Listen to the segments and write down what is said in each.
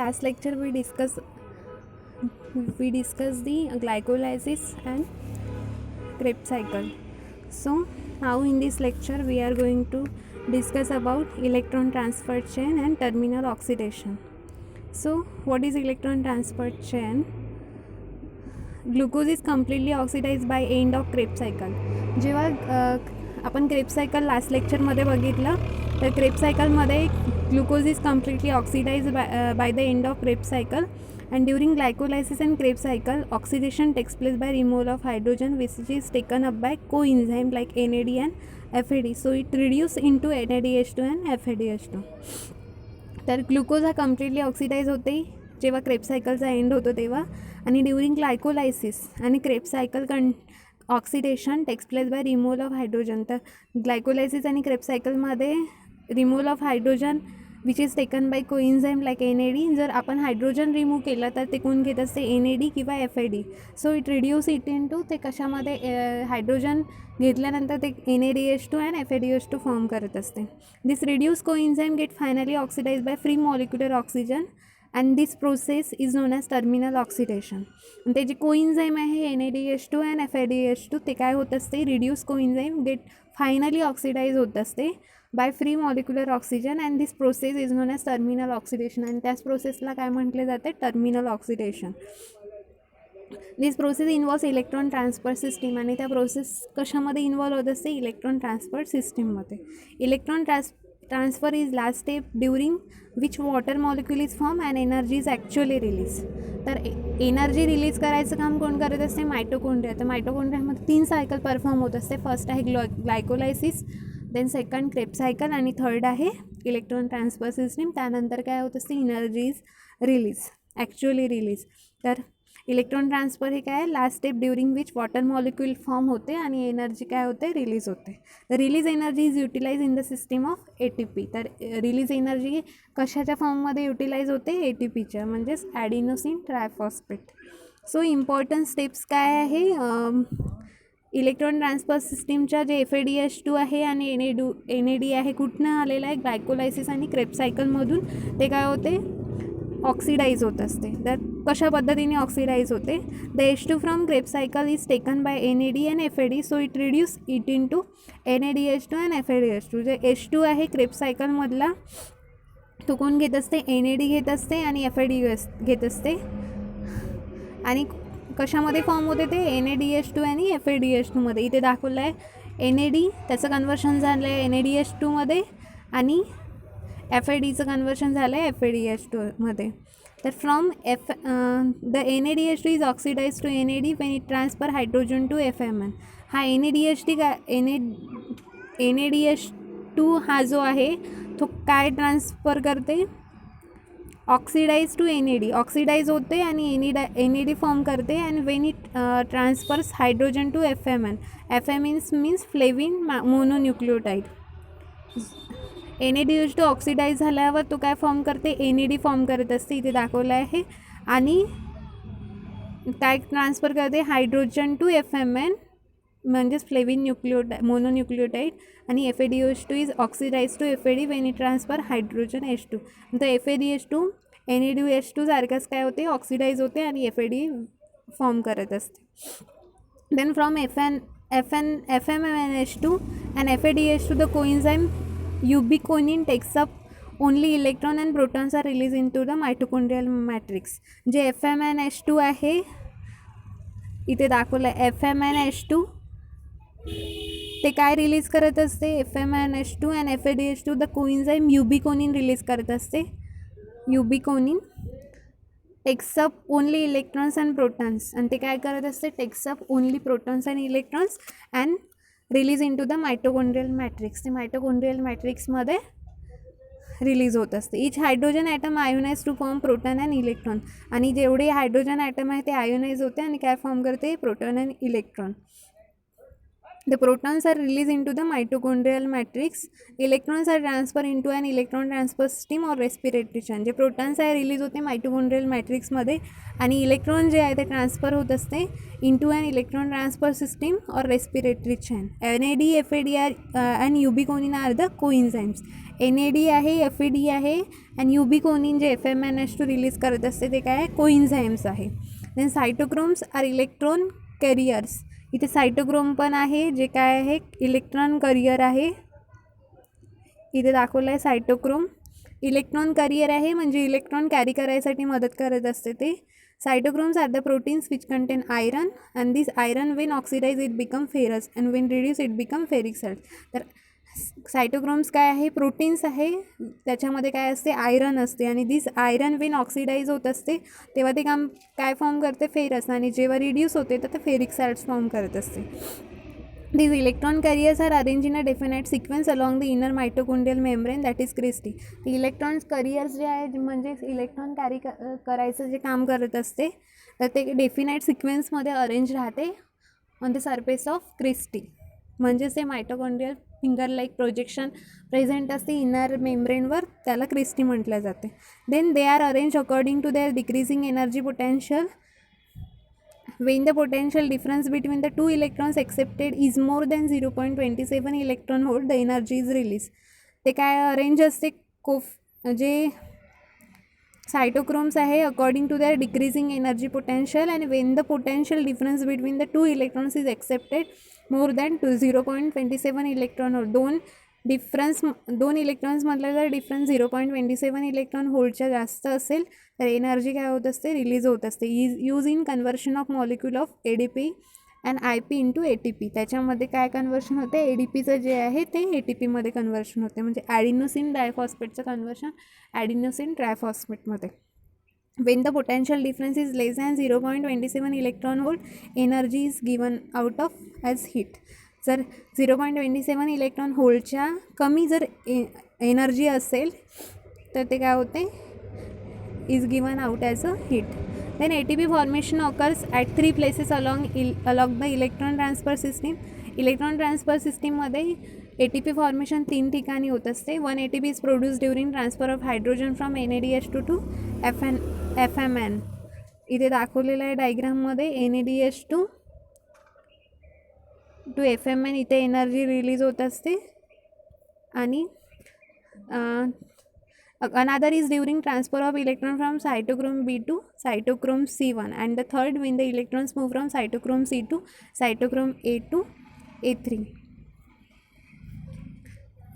last lecture we discussed the glycolysis and Krebs cycle. So now in this lecture we are going to discuss about electron transfer chain and terminal oxidation. So what is electron transfer chain? Glucose is completely oxidized by end of Krebs cycle. जेव्हा आपण Krebs cycle last लेक्चरमध्ये बघितलं तर Krebs cycleमध्ये glucose is completely oxidized by the end of Krebs cycle, and during glycolysis and Krebs cycle oxidation takes place by removal of hydrogen which is taken up by coenzyme like NAD and FAD. So it reduces into NADH2 and FADH2. तर glucose हा completely oxidise होते जेव्हा Krebs सायकलचा end होतो तेव्हा, आणि during glycolysis आणि Krebs cycle oxidation takes place by removal of hydrogen. तर ग्लायकोलायसिस आणि क्रेब्स सायकलमध्ये removal of hydrogen which is taken by coenzyme like NAD. जर आपण हायड्रोजन रिमूव्ह केलं तर ते कोण घेत असते? NAD किंवा FAD. So it reduce it in to ते कशामध्ये हायड्रोजन घेतल्यानंतर ते NADH2 अँड FADH2 फॉर्म करत असते. This reduce coenzyme get finally oxidise by free molecular oxygen and this process is known as terminal oxidation. ते जे कोइन्झाईम आहे NADH2 अँड FADH2 ते काय होत असते? Reduce coenzyme get finally oxidise होत असते by free molecular oxygen and this process is known as terminal oxidation. आणि त्याच प्रोसेसला काय म्हटले जाते? Terminal oxidation. This process involves electron transfer system. आणि त्या प्रोसेस कशामध्ये इन्व्हॉल्व होत असते? इलेक्ट्रॉन ट्रान्सफर सिस्टीममध्ये. Electron transfer is last step during which water molecule is form and energy is actually release. तर एनर्जी रिलीज करायचं काम कोण करत असते? मायटोकॉन्ड्रिया. तर मायटोकॉन्ड्रियामध्ये 3 सायकल परफॉर्म होत असते. फर्स्ट आहे glycolysis, then second Krebs cycle आणि थर्ड आहे इलेक्ट्रॉन ट्रान्सफर सिस्टीम. त्यानंतर काय होत असते? Energy is release, actually release. तर इलेक्ट्रॉन ट्रान्सफर हे काय आहे? Last step during which water molecule form होते आणि एनर्जी काय होते? रिलीज होते. तर release energy is utilize in the system of ATP. तर रिलीज एनर्जी कशाच्या फॉर्ममध्ये युटिलाइज होते? ATPच्या, म्हणजेच adenosine triphosphate. So important steps काय आहे? इलेक्ट्रॉन ट्रान्सफर सिस्टीमच्या जे FADH2 आहे आणि NAD आहे कुठनं आलेलं आहे? ग्लायकोलायसिस आणि क्रेब्स सायकलमधून ते काय होते? ऑक्सिडाइज होत असते. तर कशा पद्धतीने ऑक्सिडाइज होते? The H2 from Krebs cycle is taken bye NAD and FAD. So it reduce it in to NADH2 and FADH2. जे H2 आहे क्रेब्स सायकलमधला तो कोण घेत असते? NAD घेत असते आणि FAD घेत असते. आणि कशामध्ये फॉर्म होते ते? NADH2 आणि FADH2मध्ये. इथे दाखवलं आहे NAD त्याचं कन्वर्शन झालं आहे NADH2मध्ये आणि FADचं कन्वर्शन झालं आहे FADH2मध्ये. तर from the NADH2 is oxidize to NAD when it transfer hydrogen to FMN. हा NADH2 हा जो आहे तो काय ट्रान्सफर करते? Oxidise to NAD. ऑक्सिडाइज होते आणि NAD फॉर्म करते and when it transfers hydrogen to FMN. FMN means flavin mononucleotide. NADH2 oxidise झाल्यावर तो काय फॉर्म करते? NAD फॉर्म करत असते, इथे दाखवलं आहे. आणि काय ट्रान्सफर करते? हायड्रोजन टू FMN म्हणजेच फ्लेविन मोनोन्यूक्लियोटाईड. आणि FADH2 is oxidize to FAD when it transfer hydrogen H2. तर FADH2 NADH2 सारखंच काय होते? ऑक्सिडाइज होते आणि FAD फॉर्म करत असते. Then from FMNH2 and FADH2 the coenzyme ubiquinone takes up only electron and protons are release in to the mitochondrial matrix. जे FMNH2 आहे इथे दाखवलं आहे FMNH2 ते काय रिलीज करत असते? FMNH2 and FADH2 the coenzyme ubiquinone release करत असते. Ubiquinone takes up only electrons and protons. आणि ते काय करत असते? Takes up only protons and electrons and release in to the mitochondrial matrix. ते मायटोकॉन्ड्रियल मॅट्रिक्समध्ये रिलीज होत असते. Each hydrogen atom ionise to form proton and electron. आणि जेवढे हायड्रोजन ॲटम आहे ते आयोनाइज होते आणि काय फॉर्म करते? Proton and electron. The protons are released into the mitochondrial matrix. Electrons are transferred into an electron transfer system or respiratory chain. जे protons आहे रिलीज होते मायटोकॉन्ड्रियल मॅट्रिक्समध्ये आणि इलेक्ट्रॉन जे आहे ते ट्रान्सफर होत असते into an electron transfer system और respiratory chain. NAD, FAD and ubiquinone are the coenzymes. NAD आहे, FAD आहे अँड युबिकोनिन जे FMNH2 रिलीज करत असते ते काय आहे, कोइन्झाइम्स आहे. Then cytochromes are electron carriers. इथे सायटोक्रोम पण आहे जे काय आहे इलेक्ट्रॉन करियर आहे. इथे दाखवलं आहे सायटोक्रोम इलेक्ट्रॉन करियर आहे म्हणजे इलेक्ट्रॉन कॅरी करायसाठी मदत करत असते ते. Cytochromes are the proteins which contain iron and this iron when oxidise it become ferrous and when reduce it become ferric salt. तर सायटोक्रोम्स काय आहे, प्रोटीन्स आहे, त्याच्यामध्ये काय असते आयरन असते आणि दिस आयरन वेन ऑक्सिडाइज होत असते तेव्हा ते काम काय फॉर्म करते, फेरस, आणि जेव्हा रिड्यूस होते तर ते फेरिक सॅल्ट्स फॉर्म करत असते. These electron carriers are arranged in a definite sequence along the inner mitochondrial membrane that is cristae. Electrons carriers जे आहे म्हणजे इलेक्ट्रॉन कॅरी करायचं जे काम करत असते तर ते डेफिनाईट सिक्वेन्समध्ये अरेंज राहते on the surface of cristae. म्हणजेच ते mitochondrial finger like projection present असते इनर मेम्ब्रेनवर, त्याला क्रिस्टी म्हटलं जाते. Then they are arrange according to their decreasing energy potential. When the potential difference between the two electrons accepted is more than 0.27 electron volt, the energy is released. ते काय arrange असते जे cytochromes आहे according to their decreasing energy potential and when the potential difference between the two electrons is accepted more than 0.27 electron volt. दोन इलेक्ट्रॉन्समधला जर difference 0.27 electron होल्टच्या जास्त असेल तर एनर्जी काय होत असते, रिलीज होत असते. Use in conversion of molecule of ADP and IP into ATP. त्याच्यामध्ये काय कन्वर्शन होते, ADPचं जे आहे ते ATPमध्ये कन्वर्शन होते, म्हणजे ॲडिनोसिन डायफॉस्फेटचं conversion ॲडिनोसिन ट्रायफॉस्फेटमध्ये. When the potential difference is less than 0.27 electron volt, energy is given out of as heat. जर 0.27 इलेक्ट्रॉन होल्टच्या कमी जर एनर्जी असेल तर ते काय होते, is given out as a heat. Then ATP formation occurs at 3 places along the electron transfer system. Electron transfer सिस्टीममध्ये ATP formation 3 ठिकाणी होत असते. 1 ATP is produce during transfer of hydrogen from NADH2 to FMN. इथे दाखवलेलं आहे डायग्राममध्ये NADH2 to FMN. इथे energy release होत असते आणि another is during transfer of electron from cytochrome B to cytochrome C1 and the third when the electrons move from cytochrome C to cytochrome A to A3.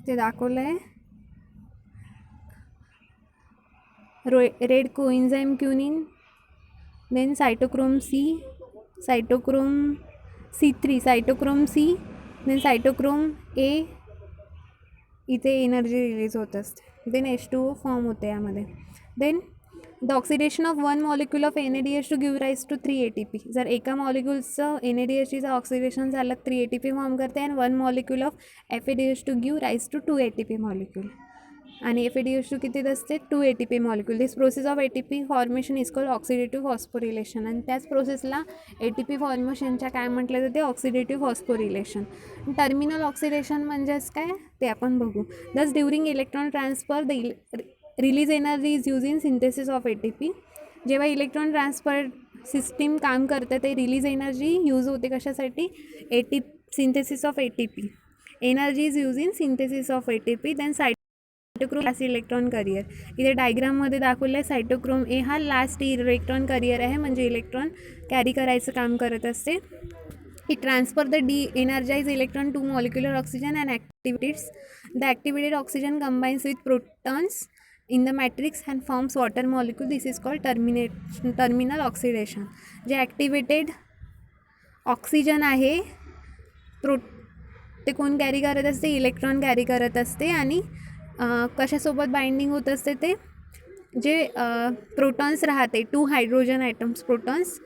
ते दाखवलं आहे red coenzyme quinone, then cytochrome C, cytochrome C3, cytochrome C, then cytochrome A. इथे energy release होत असते. Then H2O form होते यामध्ये. Then the oxidation of 1 molecule of NADH2 give rise to 3 ATP. जर एका मॉलिक्यूलचं NADH2चं ऑक्सिडेशन झालं 3 ATP फॉर्म करते and 1 molecule of FADH2 give rise to 2 ATP molecule. आणि FADH2 किती असते, 2 ATP molecule. This process of ATP formation is called oxidative phosphorylation. आणि त्याच प्रोसेसला ATP फॉर्मेशनच्या काय म्हटलं जाते, ऑक्सिडेटिव्ह फॉस्फोरिलेशन. टर्मिनल ऑक्सिडेशन म्हणजेच काय ते आपण बघू. Thus during electron transfer the release energy is use in synthesis of ATP. जेव्हा इलेक्ट्रॉन ट्रान्सफर सिस्टीम काम करते ते रिलीज एनर्जी यूज होते कशासाठी, synthesis of ATP. Energy is use in synthesis of ATP. Then cytochrome last electron carrier. इथे डायग्राममध्ये दाखवलं आहे सायटोक्रोम A हा लास्ट इलेक्ट्रॉन करियर आहे, म्हणजे इलेक्ट्रॉन कॅरी करायचं काम करत असते. It transfer the de-energized electron to molecular oxygen and activates. The activated oxygen combines with protons in the matrix and forms water molecule. This is called terminal oxidation. जे activated oxygen आहे ते कोण carry करत असते, electron carry करत असते. आणि कशासोबत बाइंडिंग होत असते, ते जे प्रोटॉन्स राहते 2 हायड्रोजन ॲटम्स प्रोटॉन्स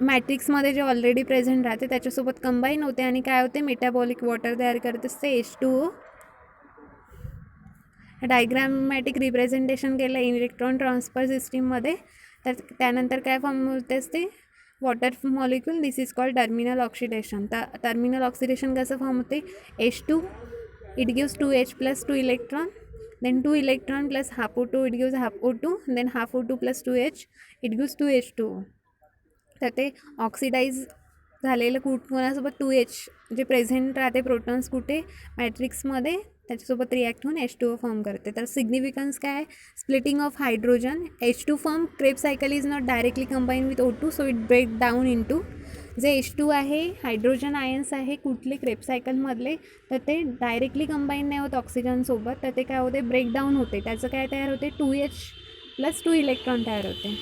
मॅट्रिक्समध्ये जे ऑलरेडी प्रेझेंट राहते त्याच्यासोबत कंबाईन होते आणि काय होते, मेटाबॉलिक वॉटर तयार करत असते H2O. डायग्रामॅटिक रिप्रेझेंटेशन केलं इलेक्ट्रॉन ट्रान्सफर सिस्टीममध्ये. तर त्यानंतर काय फॉर्म होते असते, water molecule, this is called terminal oxidation. Terminal oxidation कसं फॉर्म होते, H2 it gives 2H plus 2 electron, then 2 electron plus half O2 it gives half O2, then half O2 plus 2H it gives 2H2. तर ते oxidise झालेलं कोणासोबत 2H जे present राहते protons कुठे मॅट्रिक्समध्ये त्याच्यासोबत रिॲक्ट होऊन H2O फॉर्म करते. तर सिग्निफिकन्स काय आहे, splitting of hydrogen, H2 form, Krebs cycle is not directly combine with O2 so it break down into, जे H2 आहे हायड्रोजन आयन्स आहे कुठले क्रेब्स सायकलमधले, तर ते डायरेक्टली कंबाईन नाही होत ऑक्सिजनसोबत, तर ते काय होते ब्रेकडाऊन होते. त्याचं काय तयार होते 2H प्लस 2 इलेक्ट्रॉन तयार होते.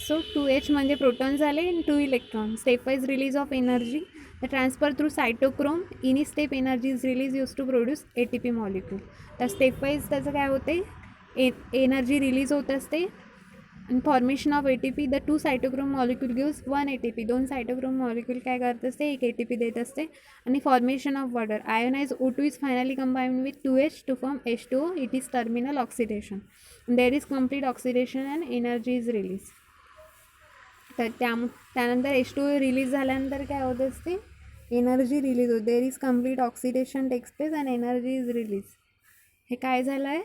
सो 2H म्हणजे प्रोटॉन झाले आणि 2 electron. Stepwise release of energy, the transfer through cytochrome, in step energy is release use to produce ATP molecule. तर स्टेप वाईज त्याचं काय होते एनर्जी रिलीज होत असते आणि formation of ATP, the 2 cytochrome molecule gives 1 ATP. 2 cytochrome molecule काय करत असते, 1 ATP देत असते. आणि formation of water, ionise O2 is finally combined with 2H to form H2O. It is terminal oxidation. There is complete oxidation and energy is release. तर त्यानंतर H2O release झाल्यानंतर काय होत असते, एनर्जी रिलीज होते. There is complete oxidation takes place and energy is release. हे काय झालं आहे,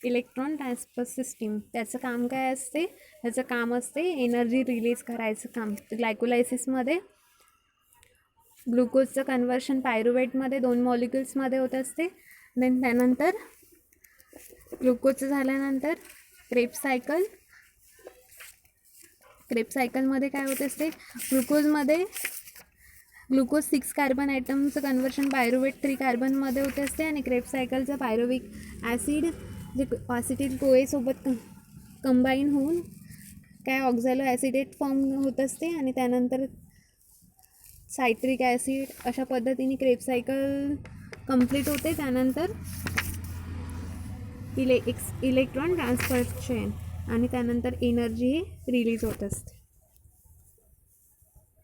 इलेक्ट्रॉन ट्रान्सफर सिस्टीम. त्याचं काम काय असते, त्याचं काम असते एनर्जी रिलीज करायचं काम. ग्लायकोलायसिसमध्ये ग्लुकोजचं कन्वर्शन पायरुवेटमध्ये 2 मॉलिक्युल्समध्ये होत असते. देन त्यानंतर ग्लुकोजचं झाल्यानंतर क्रेब्स सायकलमध्ये काय होत असते, ग्लुकोज 6 कार्बन ॲटमचं कन्वर्शन पायरुवेट 3 कार्बनमध्ये होत असते. आणि क्रेब्स सायकलचं पायरुविक ॲसिड जे ॲसिटिल कोए सोबत कंबाईन होऊन काय ऑक्झॅलो ॲसिडेट फॉर्म होत असते. आणि त्यानंतर सायट्रिक ॲसिड, अशा पद्धतीने क्रेब्स सायकल कंप्लीट होते. त्यानंतर इलेक्ट्रॉन ट्रान्सफर चेन आणि त्यानंतर एनर्जी रिलीज होत असते.